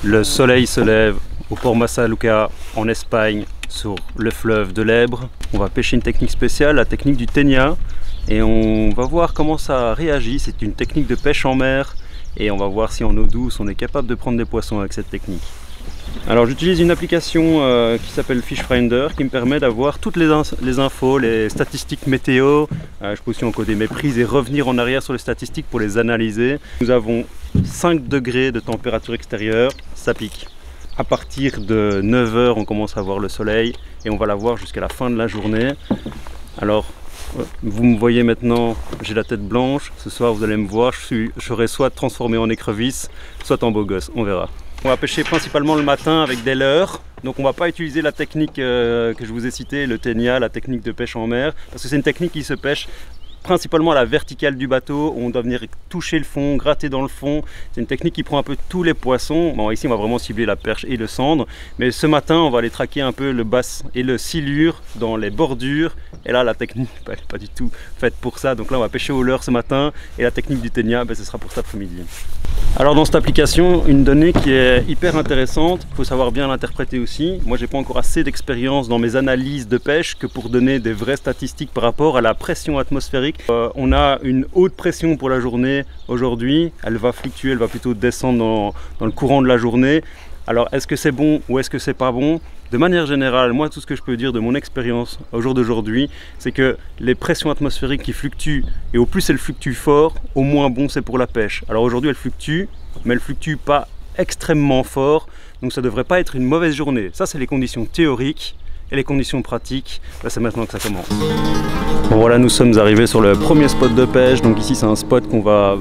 Le soleil se lève au port Massaluca en Espagne sur le fleuve de l'Èbre. On va pêcher une technique spéciale, la technique du ténia, et on va voir comment ça réagit. C'est une technique de pêche en mer et on va voir si en eau douce on est capable de prendre des poissons avec cette technique. Alors j'utilise une application qui s'appelle Fishfinder qui me permet d'avoir toutes les infos, les statistiques météo. Je peux aussi encoder mes prises et revenir en arrière sur les statistiques pour les analyser. Nous avons 5 degrés de température extérieure, ça pique. À partir de 9 h on commence à voir le soleil et on va l'avoir jusqu'à la fin de la journée. Alors vous me voyez maintenant, j'ai la tête blanche. Ce soir vous allez me voir, je serai soit transformé en écrevisse, soit en beau gosse, on verra. On va pêcher principalement le matin avec des leurres, donc on ne va pas utiliser la technique que je vous ai citée, le ténia, la technique de pêche en mer, parce que c'est une technique qui se pêche principalement à la verticale du bateau, où on doit venir toucher le fond, gratter dans le fond. C'est une technique qui prend un peu tous les poissons. Bon, ici on va vraiment cibler la perche et le sandre, mais ce matin on va aller traquer un peu le bass et le silure dans les bordures, et là la technique n'est pas du tout faite pour ça, donc là on va pêcher au leurre ce matin, et la technique du ténia, ce sera pour cet après-midi. Alors dans cette application, une donnée qui est hyper intéressante, il faut savoir bien l'interpréter aussi. Moi j'ai pas encore assez d'expérience dans mes analyses de pêche que pour donner des vraies statistiques par rapport à la pression atmosphérique. On a une haute pression pour la journée aujourd'hui, elle va fluctuer, elle va plutôt descendre dans le courant de la journée. Alors est-ce que c'est bon ou est-ce que c'est pas bon? De manière générale, moi tout ce que je peux dire de mon expérience au jour d'aujourd'hui, c'est que les pressions atmosphériques qui fluctuent, et au plus elles fluctuent fort, au moins bon c'est pour la pêche. Alors aujourd'hui elles fluctuent, mais elles fluctuent pas extrêmement fort, donc ça devrait pas être une mauvaise journée. Ça c'est les conditions théoriques. Et les conditions pratiques, c'est maintenant que ça commence. Bon voilà, nous sommes arrivés sur le premier spot de pêche. Donc ici c'est un spot qu'on va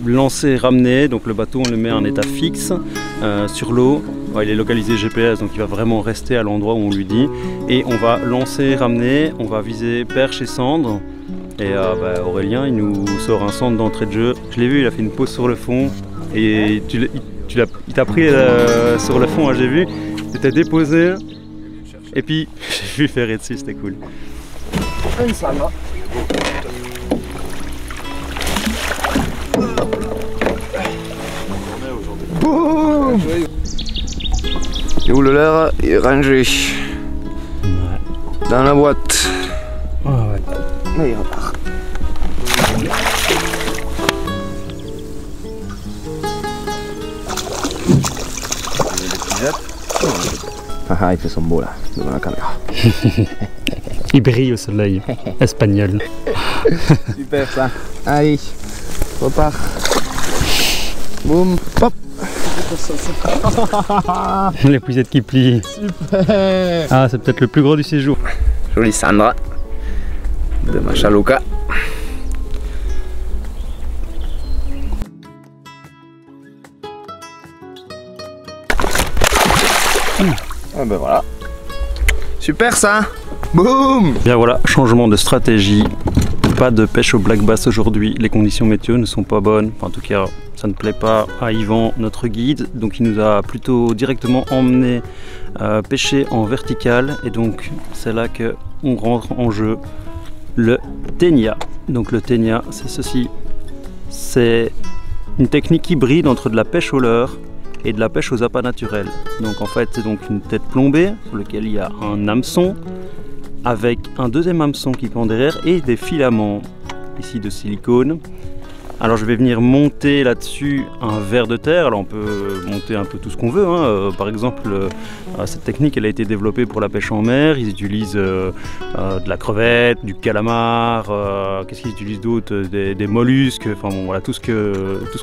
lancer, ramener. Donc le bateau on le met en état fixe sur l'eau. Il est localisé GPS, donc il va vraiment rester à l'endroit où on lui dit. Et on va lancer, ramener, on va viser perche et cendre. Et Aurélien il nous sort un centre d'entrée de jeu. Je l'ai vu, il a fait une pause sur le fond. Et il t'a pris sur le fond, hein, j'ai vu. Tu t'es déposé. Et puis, j'ai vu ferrer dessus, c'était cool. Une salade. Boum! Et où le leurre est rangé? Ouais. Dans la boîte. Ah ouais. Et on part. Ah, il fait son beau là, devant la caméra. Il brille au soleil, espagnol. Super ça. Allez, repart. Boum, hop. L'épuisette qui plie. Super. Ah, c'est peut-être le plus gros du séjour. Jolie Sandra de Massaluca. Ah ben voilà. Super ça. Boum. Bien voilà, changement de stratégie. Pas de pêche au black bass aujourd'hui. Les conditions météo ne sont pas bonnes. Enfin, en tout cas, ça ne plaît pas à Yvan, notre guide. Donc il nous a plutôt directement emmené pêcher en vertical. Et donc c'est là qu'on rentre en jeu le ténia. Donc le ténia, c'est ceci. C'est une technique hybride entre de la pêche au leurre et de la pêche aux appâts naturels. Donc en fait c'est donc une tête plombée sur laquelle il y a un hameçon avec un deuxième hameçon qui pend derrière et des filaments ici de silicone. Alors je vais venir monter là-dessus un ver de terre. Alors on peut monter un peu tout ce qu'on veut, hein. Par exemple cette technique elle a été développée pour la pêche en mer. Ils utilisent de la crevette, du calamar, qu'est-ce qu'ils utilisent d'autre, des mollusques, enfin bon voilà tout ce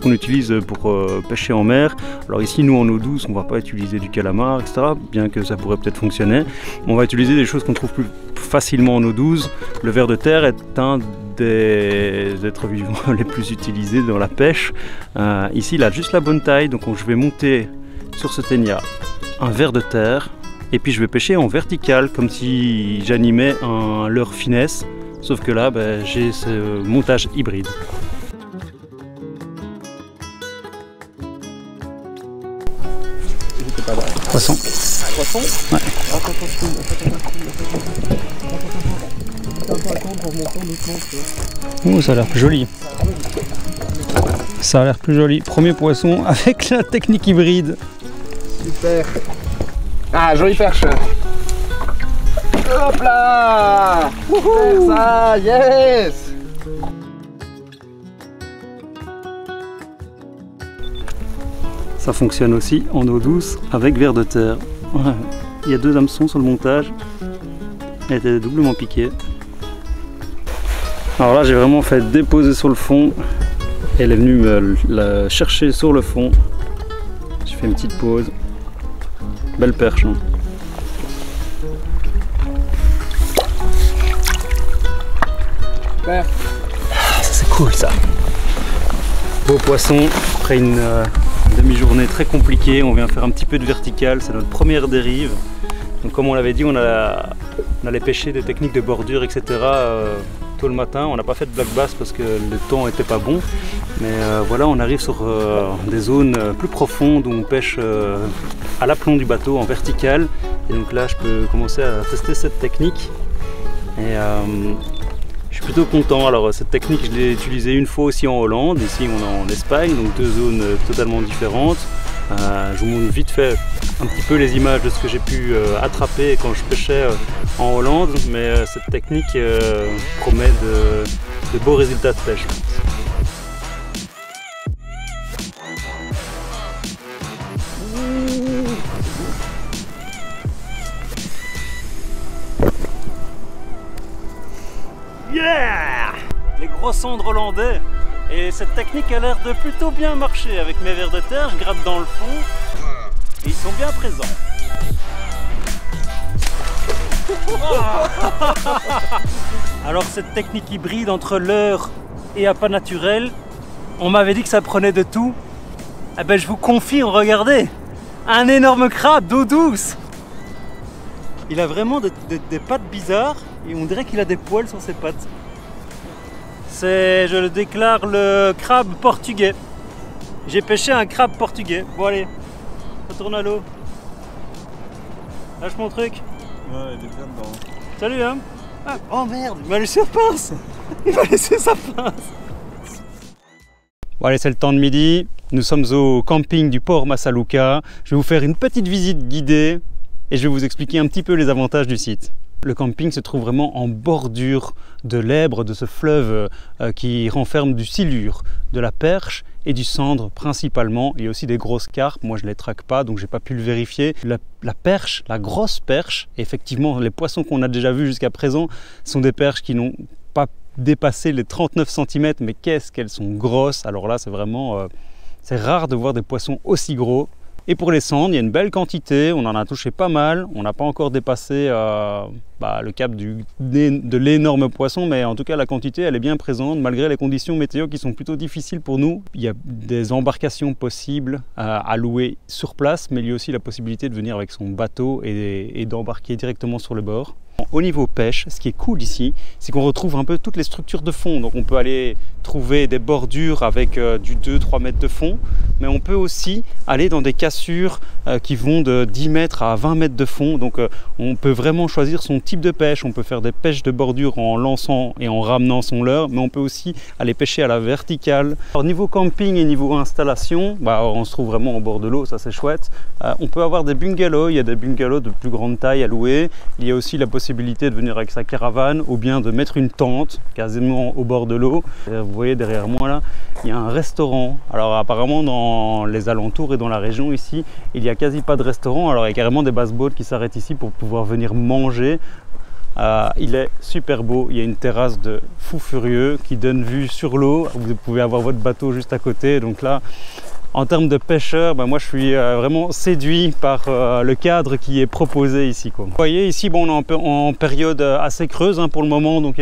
qu'on utilise pour pêcher en mer. Alors ici nous en eau douce on va pas utiliser du calamar etc, bien que ça pourrait peut-être fonctionner. On va utiliser des choses qu'on trouve plus facilement en eau douce. Le ver de terre est un des êtres vivants les plus utilisés dans la pêche. Ici il a juste la bonne taille, donc je vais monter sur ce ténia un ver de terre et puis je vais pêcher en vertical comme si j'animais un leurre finesse, sauf que là j'ai ce montage hybride. Poisson. Poisson? Ouais. Oh, ça a l'air plus joli. Ça a l'air plus joli. Premier poisson avec la technique hybride. Super. Ah, jolie perche. Hop là. Faire ça, yes. Ça fonctionne aussi en eau douce avec vers de terre. Ouais. Il y a 2 hameçons sur le montage. Elle était doublement piquée. Alors là, j'ai vraiment fait déposer sur le fond. Elle est venue me la chercher sur le fond. J'ai fait une petite pause. Belle perche. Hein. Super. Ah, ça c'est cool ça. Beau poisson après une demi-journée très compliquée. On vient faire un petit peu de vertical. C'est notre première dérive. Donc comme on l'avait dit, on allait pêcher des techniques de bordure, etc. Tôt le matin. On n'a pas fait de black bass parce que le temps n'était pas bon. Mais voilà, on arrive sur des zones plus profondes où on pêche à l'aplomb du bateau en vertical. Et donc là, je peux commencer à tester cette technique. Et je suis plutôt content. Alors cette technique, je l'ai utilisée une fois aussi en Hollande. Ici, on est en Espagne, donc 2 zones totalement différentes. Je vous montre vite fait un petit peu les images de ce que j'ai pu attraper quand je pêchais en Hollande, mais cette technique promet de beaux résultats de pêche. Yeah! Les gros cendres hollandais. Et cette technique a l'air de plutôt bien marcher avec mes vers de terre. Je gratte dans le fond et ils sont bien présents. Alors cette technique hybride entre leurre et appât naturel, on m'avait dit que ça prenait de tout. Eh ben je vous confirme, regardez, un énorme crabe d'eau douce. Il a vraiment des pattes bizarres et on dirait qu'il a des poils sur ses pattes. C'est, je le déclare, le crabe portugais. J'ai pêché un crabe portugais. Bon allez, retourne à l'eau. Lâche mon truc. Ouais, il est bien dedans. Salut hein. Ah, oh merde, il m'a laissé sa pince. Il m'a laissé sa pince. Bon allez, c'est le temps de midi. Nous sommes au camping du port Massaluca. Je vais vous faire une petite visite guidée et je vais vous expliquer un petit peu les avantages du site. Le camping se trouve vraiment en bordure de l'Èbre, de ce fleuve qui renferme du silure, de la perche et du cendre principalement. Il y a aussi des grosses carpes, moi je ne les traque pas donc j'ai pas pu le vérifier. La perche, la grosse perche, effectivement les poissons qu'on a déjà vus jusqu'à présent sont des perches qui n'ont pas dépassé les 39 cm, mais qu'est-ce qu'elles sont grosses. Alors là c'est vraiment, c'est rare de voir des poissons aussi gros. Et pour les cendres, il y a une belle quantité, on en a touché pas mal, on n'a pas encore dépassé le cap de l'énorme poisson, mais en tout cas la quantité elle est bien présente malgré les conditions météo qui sont plutôt difficiles pour nous. Il y a des embarcations possibles à louer sur place, mais il y a aussi la possibilité de venir avec son bateau et d'embarquer directement sur le bord. Au niveau pêche, ce qui est cool ici, c'est qu'on retrouve un peu toutes les structures de fond. Donc on peut aller trouver des bordures avec du 2-3 mètres de fond, mais on peut aussi aller dans des cassures qui vont de 10 mètres à 20 mètres de fond. Donc on peut vraiment choisir son type de pêche. On peut faire des pêches de bordure en lançant et en ramenant son leurre, mais on peut aussi aller pêcher à la verticale. Alors niveau camping et niveau installation, on se trouve vraiment au bord de l'eau, ça c'est chouette. On peut avoir des bungalows, il y a des bungalows de plus grande taille à louer. Il y a aussi la possibilité de venir avec sa caravane ou bien de mettre une tente quasiment au bord de l'eau. Vous voyez derrière moi là, il y a un restaurant. Alors apparemment dans les alentours et dans la région ici, il n'y a quasi pas de restaurant. Alors il y a carrément des bass-boats qui s'arrêtent ici pour pouvoir venir manger. Il est super beau, il y a une terrasse de fou furieux qui donne vue sur l'eau. Vous pouvez avoir votre bateau juste à côté. Donc là, en termes de pêcheurs, moi je suis vraiment séduit par le cadre qui est proposé ici, quoi. Vous voyez ici, on est en période assez creuse pour le moment, donc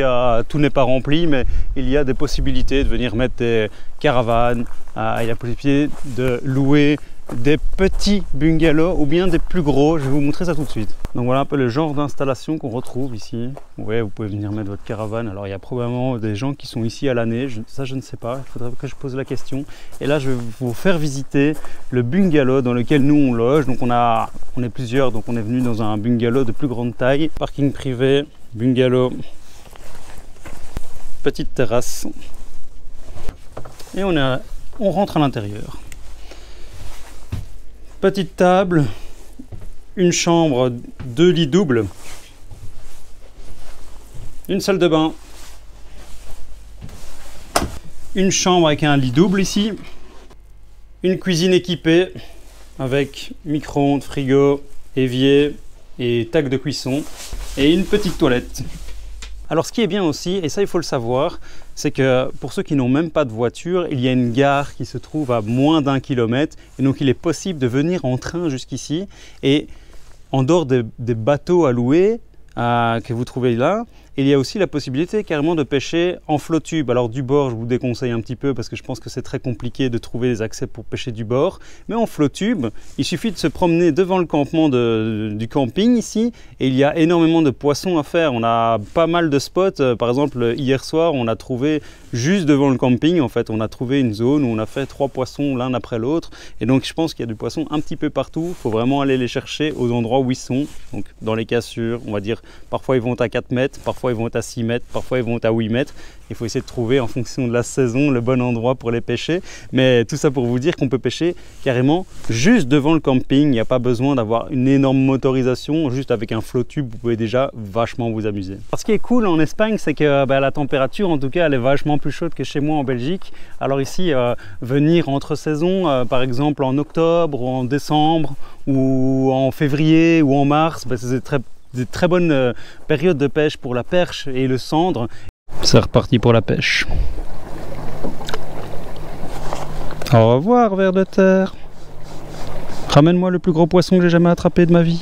tout n'est pas rempli, mais il y a des possibilités de venir mettre des caravanes, il y a la possibilité de louer des petits bungalows ou bien des plus gros. Je vais vous montrer ça tout de suite. Donc voilà un peu le genre d'installation qu'on retrouve ici. Ouais, vous pouvez venir mettre votre caravane. Alors il y a probablement des gens qui sont ici à l'année, ça je ne sais pas, il faudrait que je pose la question. Et là je vais vous faire visiter le bungalow dans lequel nous on loge. Donc on est plusieurs, donc on est venu dans un bungalow de plus grande taille, parking privé, bungalow, petite terrasse et on rentre à l'intérieur. Petite table, une chambre, 2 lits doubles, une salle de bain, une chambre avec un lit double ici, une cuisine équipée avec micro-ondes, frigo, évier et tac de cuisson et une petite toilette. Alors ce qui est bien aussi, et ça il faut le savoir, c'est que pour ceux qui n'ont même pas de voiture, il y a une gare qui se trouve à moins d'1 kilomètre et donc il est possible de venir en train jusqu'ici. Et en dehors des bateaux à louer que vous trouvez là, il y a aussi la possibilité carrément de pêcher en flottube. Alors du bord, je vous déconseille un petit peu parce que je pense que c'est très compliqué de trouver des accès pour pêcher du bord. Mais en flottube, il suffit de se promener devant le campement du camping ici et il y a énormément de poissons à faire. On a pas mal de spots. Par exemple, hier soir, on a trouvé juste devant le camping, en fait, on a trouvé une zone où on a fait 3 poissons l'un après l'autre. Et donc je pense qu'il y a du poisson un petit peu partout. Il faut vraiment aller les chercher aux endroits où ils sont. Donc dans les cassures, on va dire, parfois ils vont à 4 mètres, parfois ils vont à 6 mètres, parfois ils vont à 8 mètres. Il faut essayer de trouver en fonction de la saison le bon endroit pour les pêcher. Mais tout ça pour vous dire qu'on peut pêcher carrément juste devant le camping. Il n'y a pas besoin d'avoir une énorme motorisation. Juste avec un flottube, vous pouvez déjà vachement vous amuser. Alors, ce qui est cool en Espagne, c'est que la température, en tout cas, elle est vachement plus chaude que chez moi en Belgique. Alors ici, venir entre saisons, par exemple en octobre ou en décembre ou en février ou en mars, c'est des très bonnes périodes de pêche pour la perche et le sandre. C'est reparti pour la pêche. Au revoir, ver de terre. Ramène-moi le plus gros poisson que j'ai jamais attrapé de ma vie.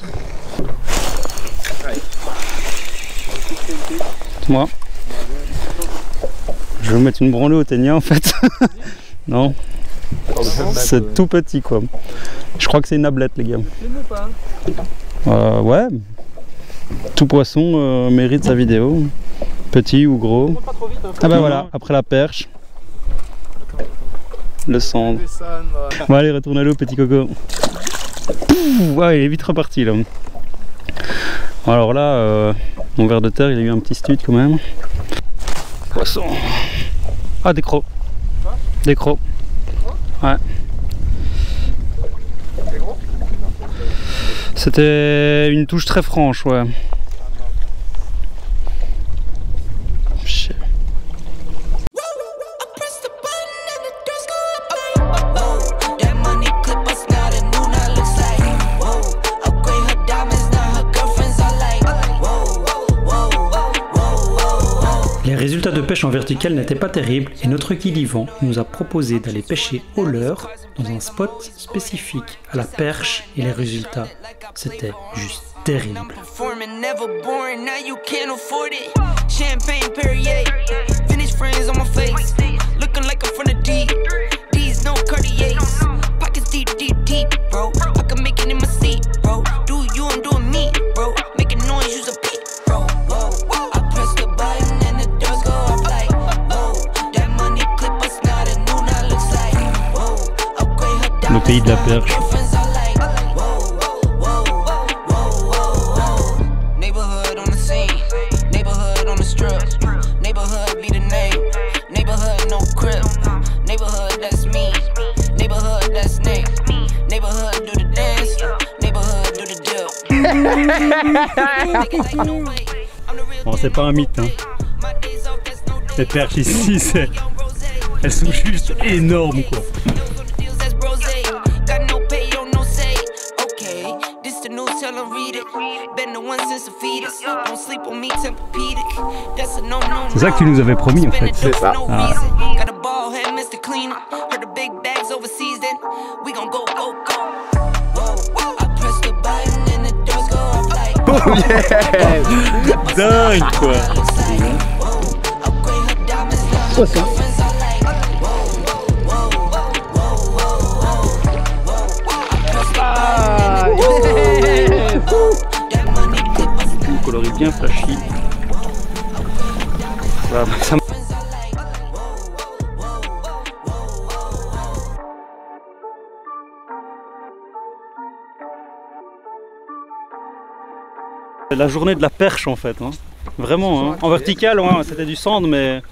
Moi. Je vais vous mettre une branlée au ténia en fait. Non. C'est tout petit quoi. Je crois que c'est une ablette les gars. Ouais. Tout poisson mérite sa vidéo. Petit ou gros. Ah bah voilà, après la perche. Le cendre. Bon allez, retourne à l'eau petit coco. Ouais, il est vite reparti là. Alors là, mon ver de terre, il a eu un petit stud quand même. Poisson. Ah, des crocs. Des crocs. Ouais. C'était une touche très franche, ouais. Les résultats de pêche en vertical n'étaient pas terribles et notre guide Yvan nous a proposé d'aller pêcher au leurre dans un spot spécifique à la perche et les résultats, c'était juste terrible. Le pays de la perche. Bon, c'est pas un mythe, hein. Les perches ici, elles sont juste énormes, quoi. C'est ça que tu nous avais promis en fait. C'est ça. Ah. Oh yeah. Dingue quoi. Poisson. Ah, yes. Coloris bien flashy. Voilà, ça... La journée de la perche en fait, hein. Vraiment, hein. En vertical, ouais, c'était du sand, mais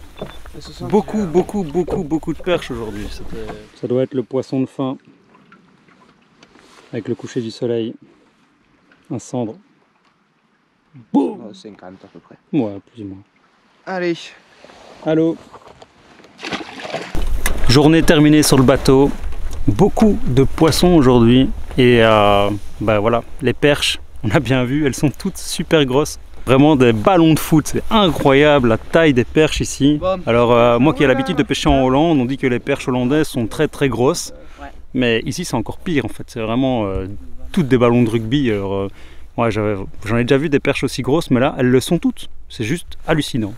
beaucoup de perches aujourd'hui. Ça doit être le poisson de fin avec le coucher du soleil. Un cendre. Boum. 50 à peu près. Ouais, plus ou moins. Allez. Allô. Journée terminée sur le bateau. Beaucoup de poissons aujourd'hui. Et bah voilà, les perches, on a bien vu, elles sont toutes super grosses. Vraiment des ballons de foot, c'est incroyable la taille des perches ici. Alors moi qui ai l'habitude de pêcher en Hollande, on dit que les perches hollandaises sont très très grosses. Mais ici c'est encore pire en fait, c'est vraiment toutes des ballons de rugby. Alors, ouais, j'en ai déjà vu des perches aussi grosses, mais là elles le sont toutes. C'est juste hallucinant.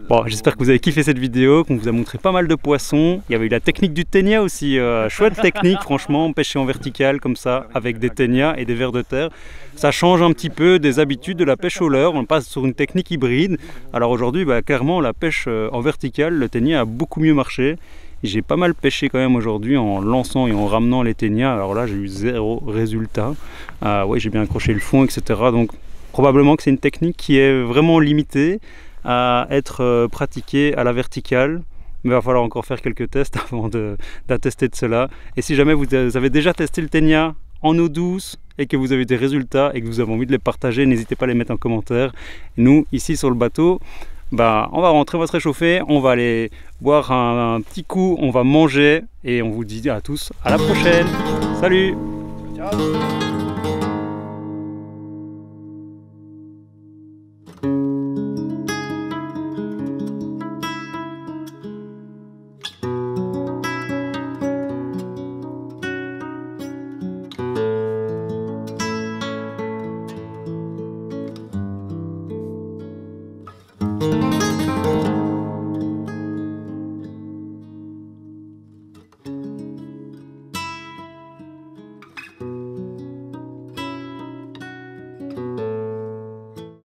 Bon, j'espère que vous avez kiffé cette vidéo, qu'on vous a montré pas mal de poissons. Il y avait eu la technique du ténia aussi, chouette technique franchement, pêcher en vertical comme ça, avec des ténias et des vers de terre. Ça change un petit peu des habitudes de la pêche au leurre, on passe sur une technique hybride. Alors aujourd'hui, bah, clairement la pêche en vertical, le ténia a beaucoup mieux marché. J'ai pas mal pêché quand même aujourd'hui en lançant et en ramenant les ténias. Alors là j'ai eu 0 résultat. Ouais, j'ai bien accroché le fond, etc. Donc probablement que c'est une technique qui est vraiment limitée à être pratiqué à la verticale, mais il va falloir encore faire quelques tests avant d'attester de cela. Et si jamais vous avez déjà testé le ténia en eau douce et que vous avez des résultats et que vous avez envie de les partager, n'hésitez pas à les mettre en commentaire. Nous ici sur le bateau, bah, on va rentrer, on va se réchauffer, on va aller boire un petit coup, on va manger et on vous dit à tous à la prochaine. Salut. Ciao.